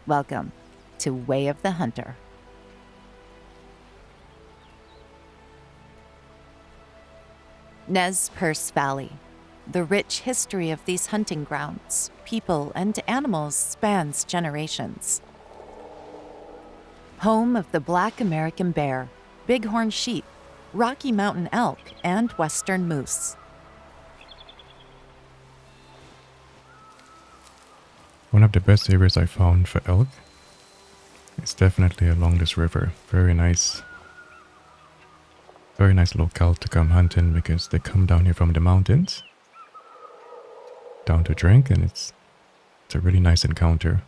Welcome to Way of the Hunter. Nez Perce Valley. The rich history of these hunting grounds, people, and animals spans generations. Home of the black American bear, bighorn sheep, Rocky Mountain elk, and western moose. One of the best areas I found for elk is definitely along this river. Very nice locale to come hunting because they come down here from the mountains down to drink, and it's a really nice encounter.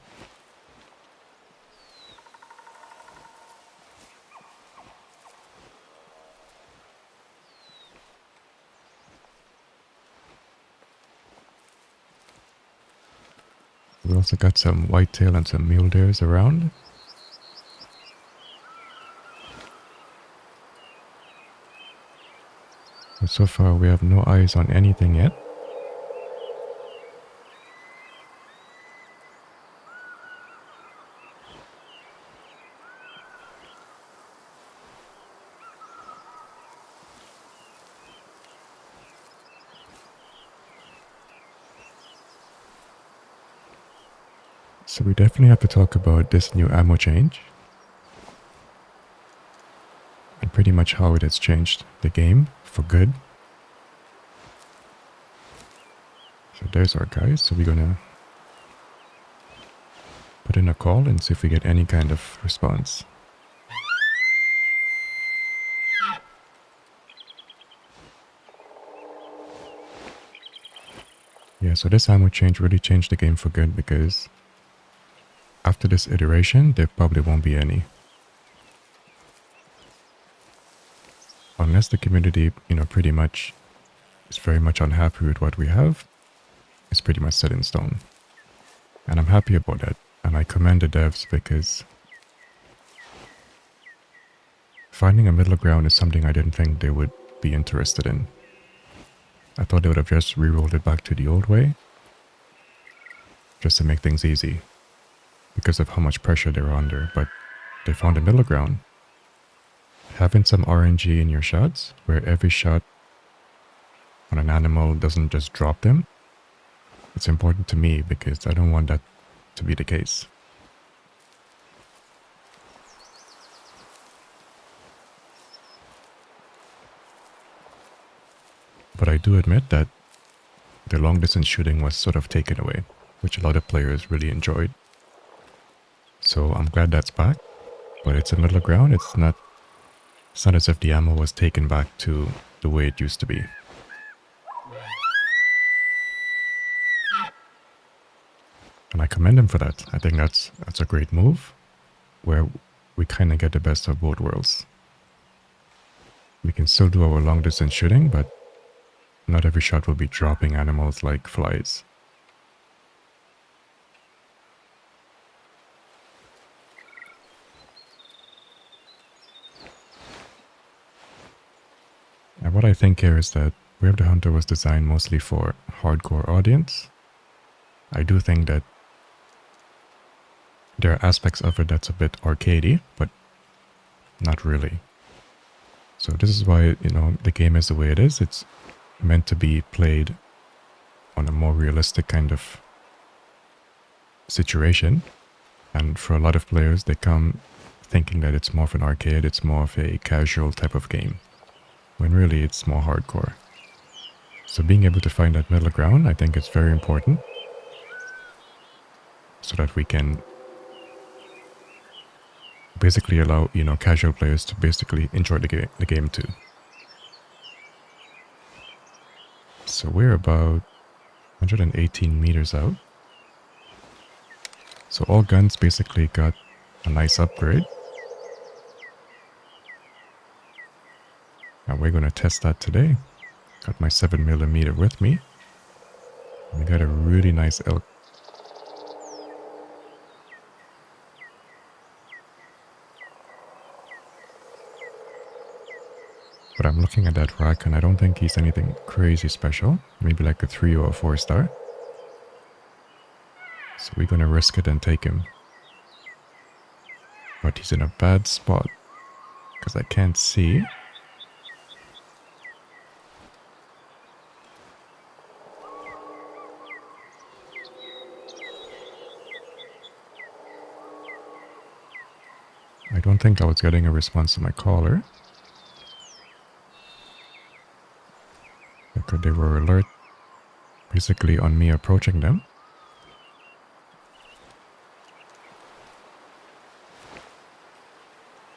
We also got some whitetail and some mule deers around. But so far we have no eyes on anything yet. So we definitely have to talk about this new ammo change. And pretty much how it has changed the game for good. So there's our guys. So we're gonna put in a call and see if we get any kind of response. Yeah, so this ammo change really changed the game for good because after this iteration, there probably won't be any. Unless the community, pretty much is very much unhappy with what we have, it's pretty much set in stone. And I'm happy about that. And I commend the devs because finding a middle ground is something I didn't think they would be interested in. I thought they would have just re-rolled it back to the old way, just to make things easy, because of how much pressure they're under, but they found a middle ground. Having some RNG in your shots, where every shot on an animal doesn't just drop them, it's important to me because I don't want that to be the case. But I do admit that the long distance shooting was sort of taken away, which a lot of players really enjoyed. So I'm glad that's back, but it's a middle ground. It's not as if the ammo was taken back to the way it used to be. And I commend him for that. I think that's a great move, where we kind of get the best of both worlds. We can still do our long distance shooting, but not every shot will be dropping animals like flies. And what I think here is that Way of the Hunter was designed mostly for hardcore audience. I do think that there are aspects of it that's a bit arcadey, but not really. So this is why, the game is the way it is. It's meant to be played on a more realistic kind of situation. And for a lot of players, they come thinking that it's more of an arcade, it's more of a casual type of game, when really it's more hardcore. So being able to find that middle ground, I think it's very important, so that we can basically allow, casual players to basically enjoy the game too. So we're about 118 meters out. So all guns basically got a nice upgrade. And we're going to test that today. Got my 7mm with me. We got a really nice elk. But I'm looking at that rack and I don't think he's anything crazy special. Maybe like a 3 or a 4 star. So we're gonna risk it and take him. But he's in a bad spot because I can't see. I don't think I was getting a response to my caller. Because they were alert basically on me approaching them.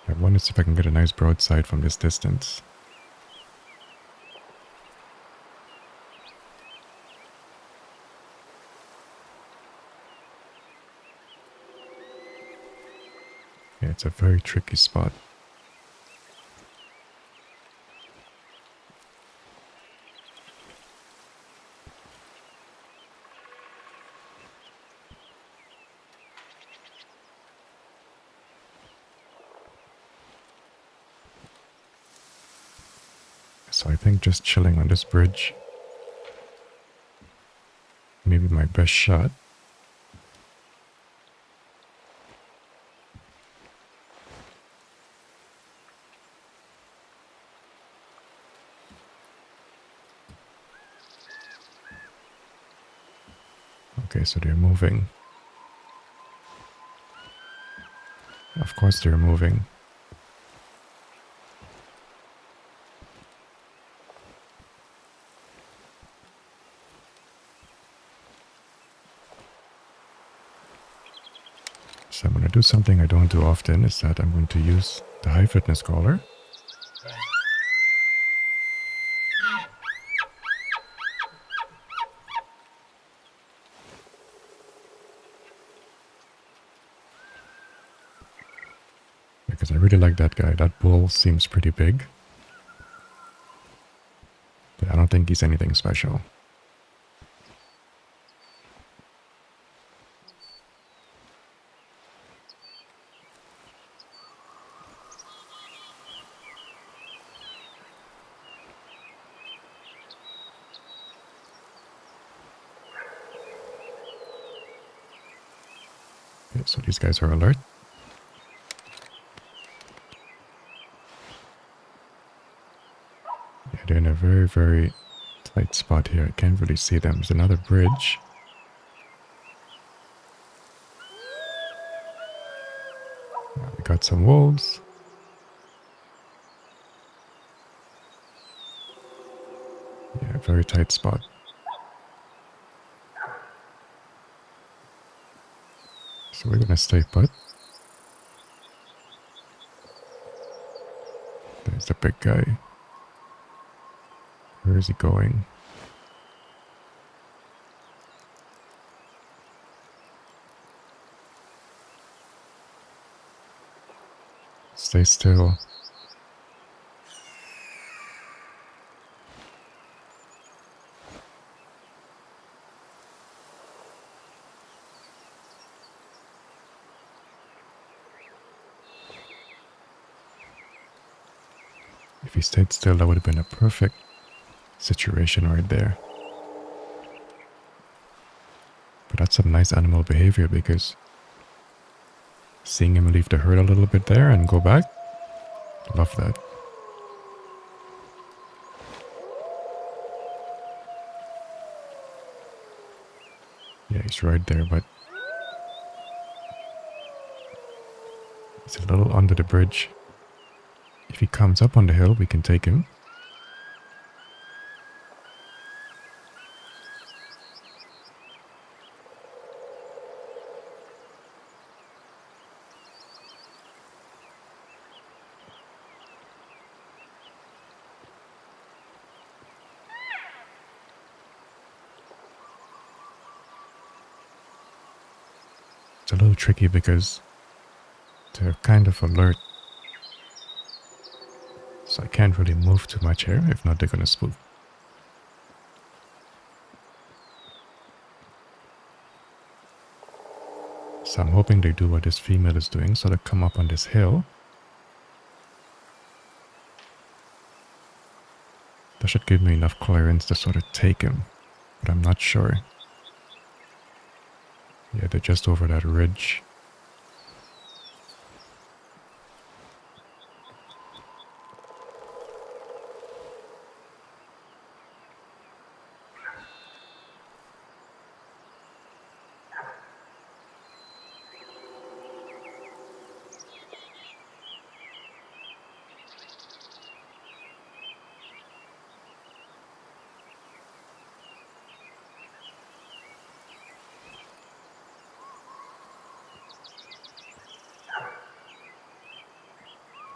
I want to see if I can get a nice broadside from this distance. Yeah, it's a very tricky spot. So I think just chilling on this bridge, maybe my best shot. Okay, so they're moving. Of course they're moving. So I'm going to do something I don't do often, is that I'm going to use the high fitness collar. Because I really like that guy. That bull seems pretty big. But I don't think he's anything special. Okay, so these guys are alert. Yeah, they're in a very, very tight spot here. I can't really see them. There's another bridge. We got some wolves. Yeah, very tight spot. So we're gonna stay put. There's the big guy. Where is he going? Stay still. If he stayed still, that would have been a perfect situation right there. But that's some nice animal behavior because seeing him leave the herd a little bit there and go back, love that. Yeah, he's right there, but he's a little under the bridge. If he comes up on the hill, we can take him. It's a little tricky because they're kind of alert. So I can't really move too much here, if not they're gonna spook. So I'm hoping they do what this female is doing, so they come up on this hill. That should give me enough clearance to sort of take him, but I'm not sure. Yeah, they're just over that ridge.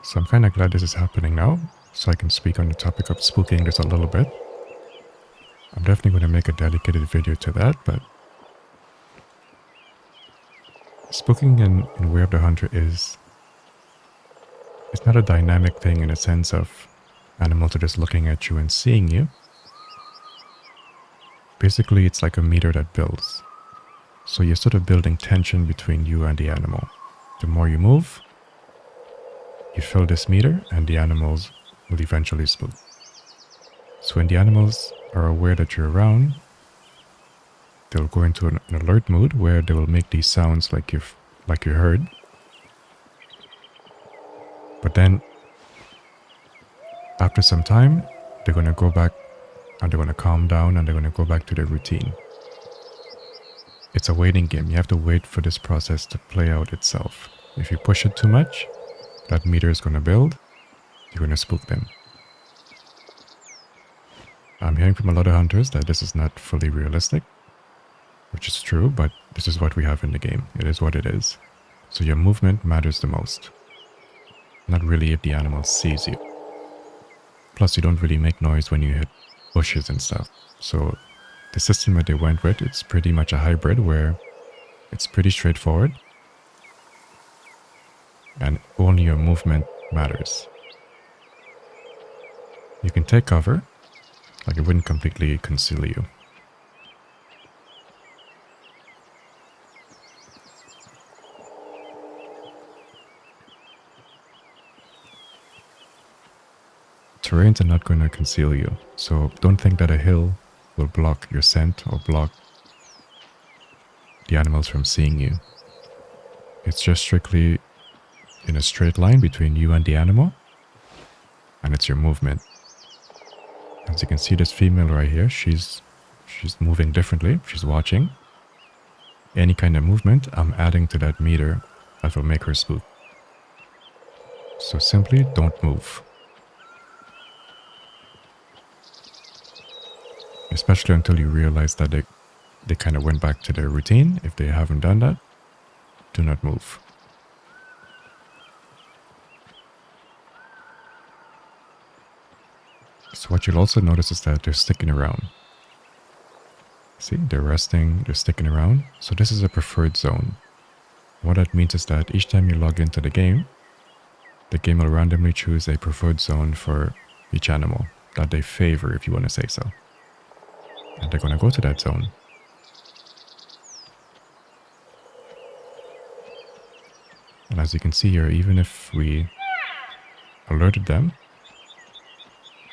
So I'm kind of glad this is happening now, so I can speak on the topic of spooking just a little bit. I'm definitely going to make a dedicated video to that, but spooking in Way of the Hunter is... it's not a dynamic thing in a sense of animals are just looking at you and seeing you. Basically, it's like a meter that builds. So you're sort of building tension between you and the animal. The more you move, you fill this meter and the animals will eventually spook. So when the animals are aware that you're around, they'll go into an alert mood where they will make these sounds like you heard. But then after some time, they're going to go back and they're going to calm down and they're going to go back to their routine. It's a waiting game. You have to wait for this process to play out itself. If you push it too much, that meter is going to build. You're going to spook them. I'm hearing from a lot of hunters that this is not fully realistic, which is true, but this is what we have in the game. It is what it is. So your movement matters the most. Not really if the animal sees you. Plus, you don't really make noise when you hit bushes and stuff. So the system that they went with, it's pretty much a hybrid where it's pretty straightforward and only your movement matters. You can take cover, like it wouldn't completely conceal you. Terrains are not going to conceal you, so don't think that a hill will block your scent or block the animals from seeing you. It's just strictly in a straight line between you and the animal, and it's your movement. As you can see, this female right here, she's moving differently. She's watching. Any kind of movement, I'm adding to that meter that will make her spook. So simply don't move. Especially until you realize that they kind of went back to their routine. If they haven't done that, do not move. So what you'll also notice is that they're sticking around. See, they're resting, they're sticking around. So this is a preferred zone. What that means is that each time you log into the game will randomly choose a preferred zone for each animal that they favor, if you want to say so. And they're going to go to that zone. And as you can see here, even if we alerted them,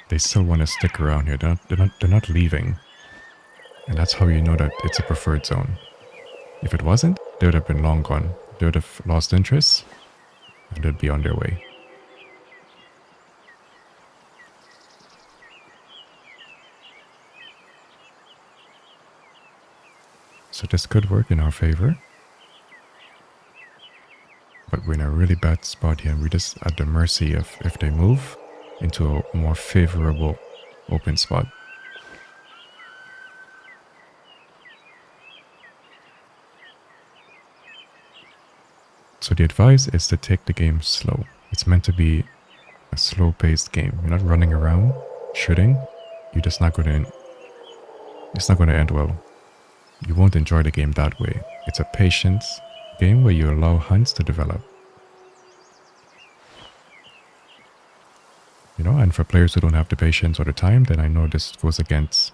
they still want to stick around here. They're not leaving. And that's how you know that it's a preferred zone. If it wasn't, they would have been long gone. They would have lost interest and they'd be on their way. So this could work in our favor. But we're in a really bad spot here and we're just at the mercy of if they move into a more favorable open spot. So the advice is to take the game slow. It's meant to be a slow-paced game. You're not running around shooting. It's not going to end well. You won't enjoy the game that way. It's a patience game where you allow hunts to develop. You know, and for players who don't have the patience or the time, then I know this goes against,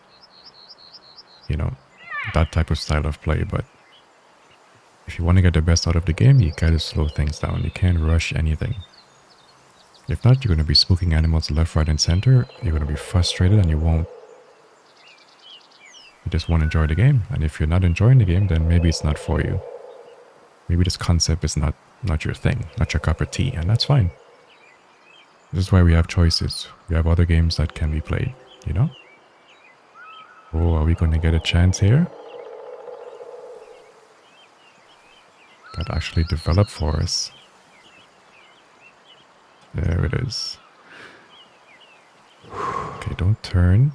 you know, that type of style of play. But if you want to get the best out of the game, you gotta slow things down. You can't rush anything. If not, you're going to be spooking animals left, right, and center. You're going to be frustrated and you just won't enjoy the game. And if you're not enjoying the game, then maybe it's not for you. Maybe this concept is not your thing, not your cup of tea, and that's fine. This is why we have choices. We have other games that can be played, you know? Oh, are we going to get a chance here? That actually developed for us. There it is. Okay, don't turn.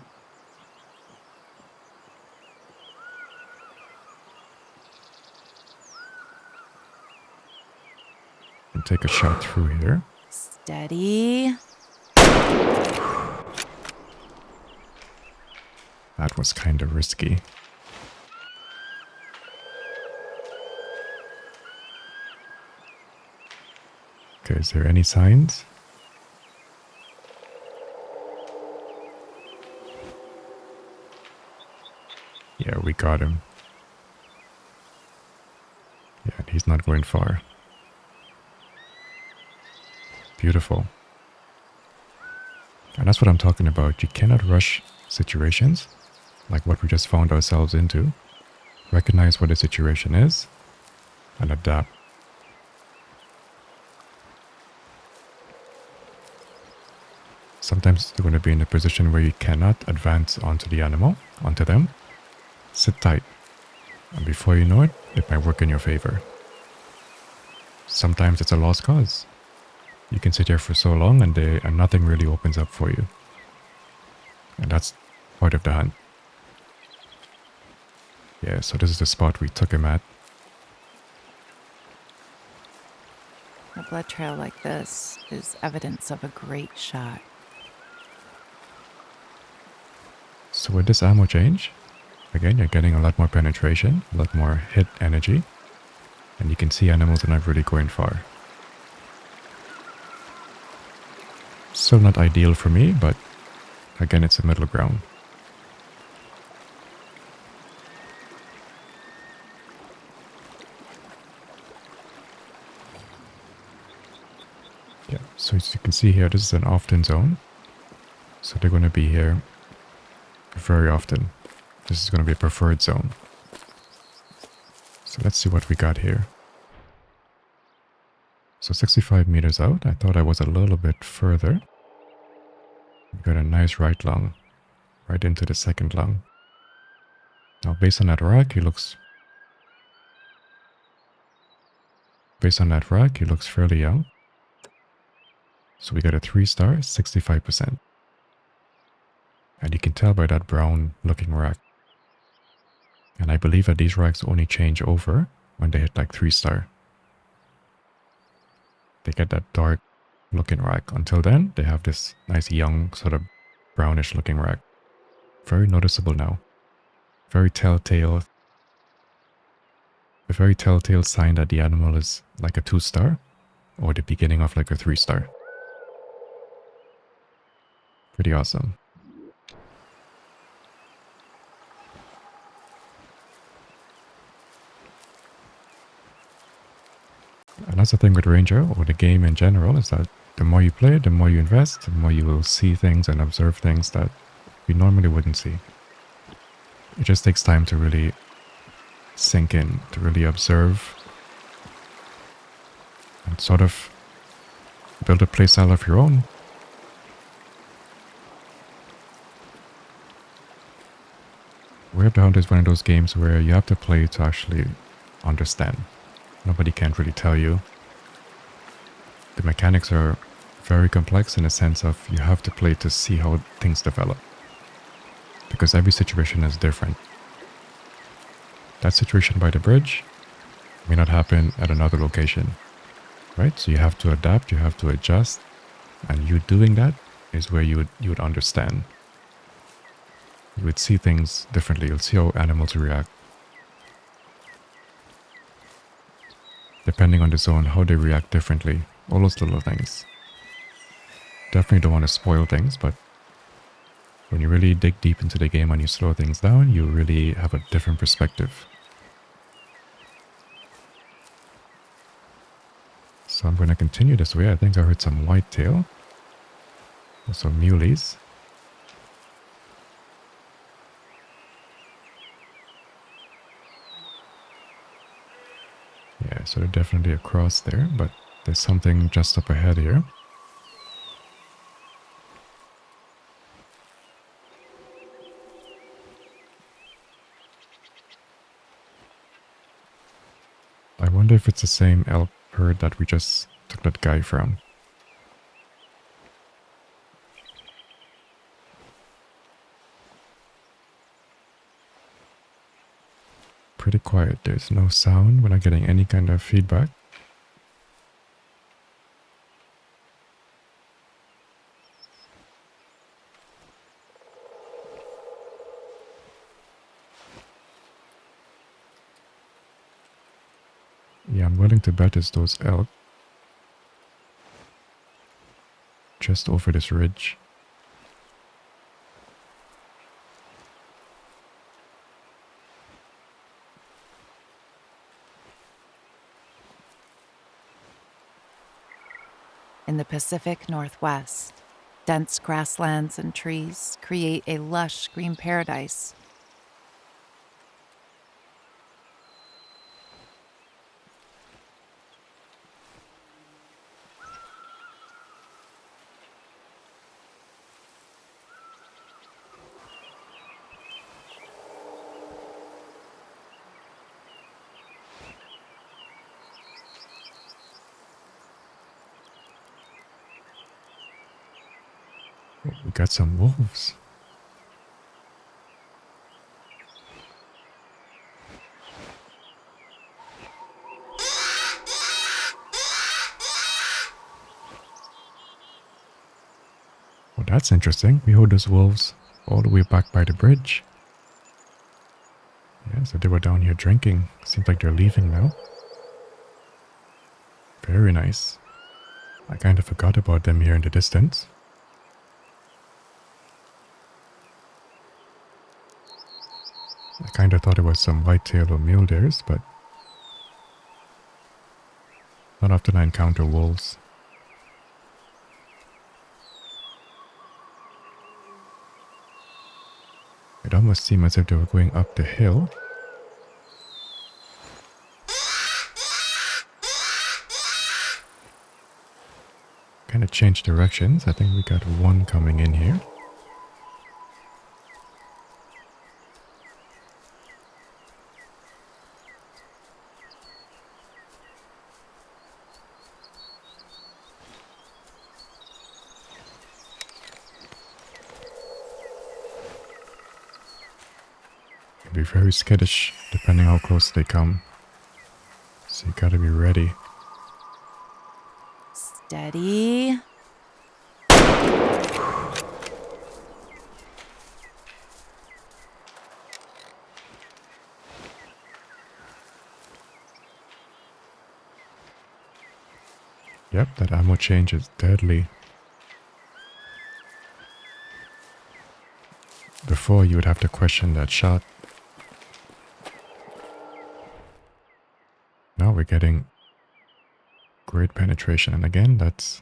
And take a shot through here. Steady. That was kind of risky. Okay, is there any signs? Yeah, we got him. Yeah, he's not going far. Beautiful. And that's what I'm talking about. You cannot rush situations like what we just found ourselves into. Recognize what the situation is and adapt. Sometimes you're going to be in a position where you cannot advance onto the animal, onto them. Sit tight. And before you know it, it might work in your favor. Sometimes it's a lost cause. You can sit here for so long and nothing really opens up for you. And that's part of the hunt. Yeah, so this is the spot we took him at. A blood trail like this is evidence of a great shot. So with this ammo change, again, you're getting a lot more penetration, a lot more hit energy, and you can see animals are not really going far. Still not ideal for me, but again, it's a middle ground. Yeah, so as you can see here, this is an often zone. So they're going to be here very often. This is going to be a preferred zone. So let's see what we got here. So 65 meters out, I thought I was a little bit further. We got a nice right lung, right into the second lung. Now based on that rack, he looks fairly young. So we got a 3-star, 65%. And you can tell by that brown looking rack. And I believe that these racks only change over when they hit like 3-star. They get that dark looking rack. Until then, they have this nice young sort of brownish looking rack. Very noticeable now. Very telltale. A very telltale sign that the animal is like a 2-star or the beginning of like a 3-star. Pretty awesome. And that's the thing with Ranger or the game in general is that the more you play, the more you invest, the more you will see things and observe things that you normally wouldn't see. It just takes time to really sink in, to really observe and sort of build a playstyle of your own. Way of the Hunt is one of those games where you have to play to actually understand. Nobody can really tell you. The mechanics are very complex in the sense of you have to play to see how things develop. Because every situation is different. That situation by the bridge may not happen at another location. Right? So you have to adapt, you have to adjust. And you doing that is where you would understand. You would see things differently. You'll see how animals react. Depending on the zone, how they react differently. All those little things. Definitely don't want to spoil things, but when you really dig deep into the game and you slow things down, you really have a different perspective. So I'm going to continue this way. I think I heard some whitetail. Some muleys. Yeah, so they're definitely across there, but there's something just up ahead here. I wonder if it's the same elk herd that we just took that guy from. Pretty quiet. There's no sound. We're not getting any kind of feedback. Yeah, I'm willing to bet it's those elk. Just over this ridge. In the Pacific Northwest, dense grasslands and trees create a lush green paradise. Oh, we got some wolves. Oh, that's interesting. We heard those wolves all the way back by the bridge. Yeah, so they were down here drinking. Seems like they're leaving now. Very nice. I kind of forgot about them here in the distance. I kind of thought it was some whitetail or mule deers, but not often I encounter wolves. It almost seemed as if they were going up the hill. Kind of changed directions. I think we got one coming in here. Be very skittish depending how close they come. So you gotta be ready. Steady. Yep, that ammo change is deadly. Before you would have to question that shot. Now we're getting great penetration. And again, that's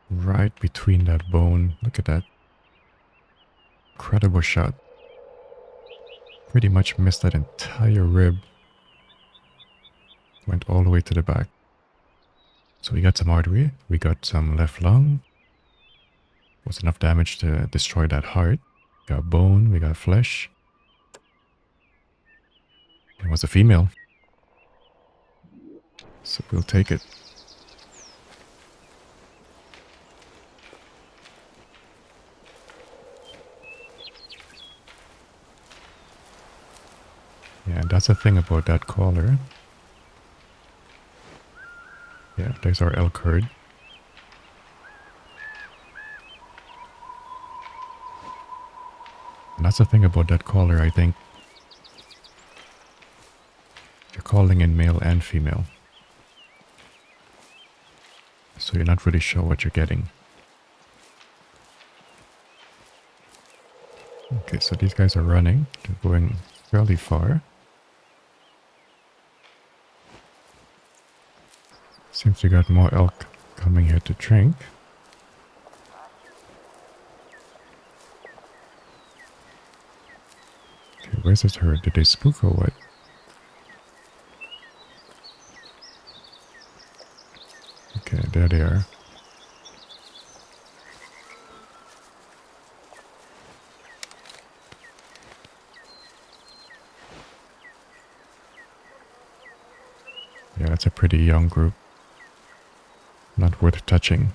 right between that bone. Look at that. Incredible shot. Pretty much missed that entire rib. Went all the way to the back. So we got some artery. We got some left lung. Was enough damage to destroy that heart. We got bone. We got flesh. It was a female. So we'll take it. Yeah, and that's the thing about that collar. Yeah, there's our elk herd. And that's the thing about that collar, I think. You're calling in male and female. So you're not really sure what you're getting. Okay, so these guys are running. They're going fairly far. Seems we got more elk coming here to drink. Okay, where's this herd? Did they spook or what? Okay, there they are. Yeah, that's a pretty young group. Not worth touching.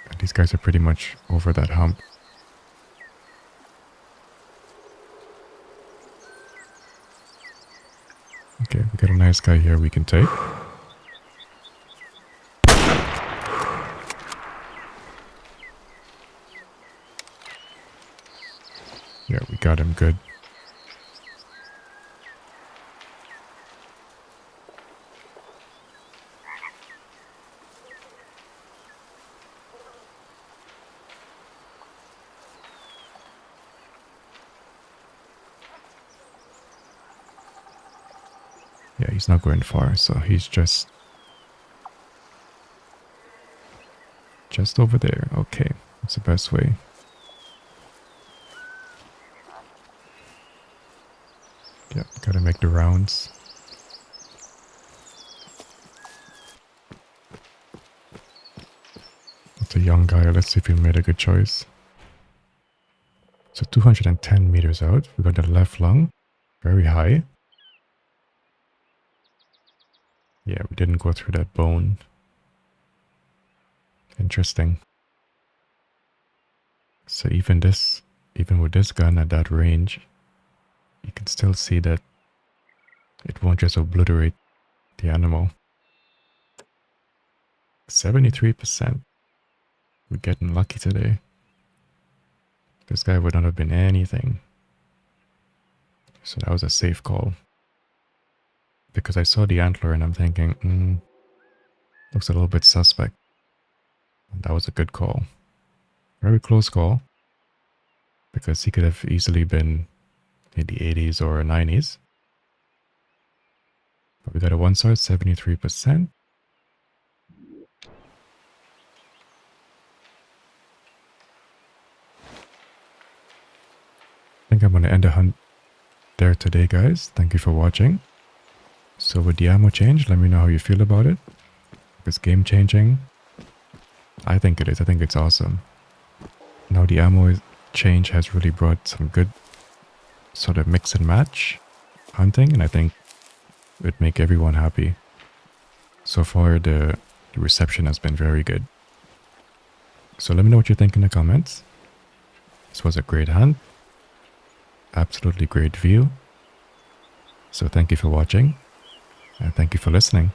And these guys are pretty much over that hump. Okay, we got a nice guy here we can take. got him good. Yeah, he's not going far, so he's just over there. Okay, that's the best way. Yeah, gotta make the rounds. It's a young guy. Let's see if he made a good choice. So 210 meters out, we got the left lung, very high. Yeah, we didn't go through that bone. Interesting. So even with this gun at that range, you can still see that it won't just obliterate the animal. 73%. We're getting lucky today. This guy would not have been anything. So that was a safe call. Because I saw the antler and I'm thinking, looks a little bit suspect. And that was a good call. Very close call. Because he could have easily been in the 80s or 90s. But we got a 1-star, 73%. I think I'm going to end the hunt there today, guys. Thank you for watching. So with the ammo change, let me know how you feel about it. If it's game changing, I think it is. I think it's awesome. Now the ammo change has really brought some good sort of mix and match hunting, and I think it would make everyone happy. So far, the reception has been very good. So let me know what you think in the comments. This was a great hunt. Absolutely great view. So thank you for watching, and thank you for listening.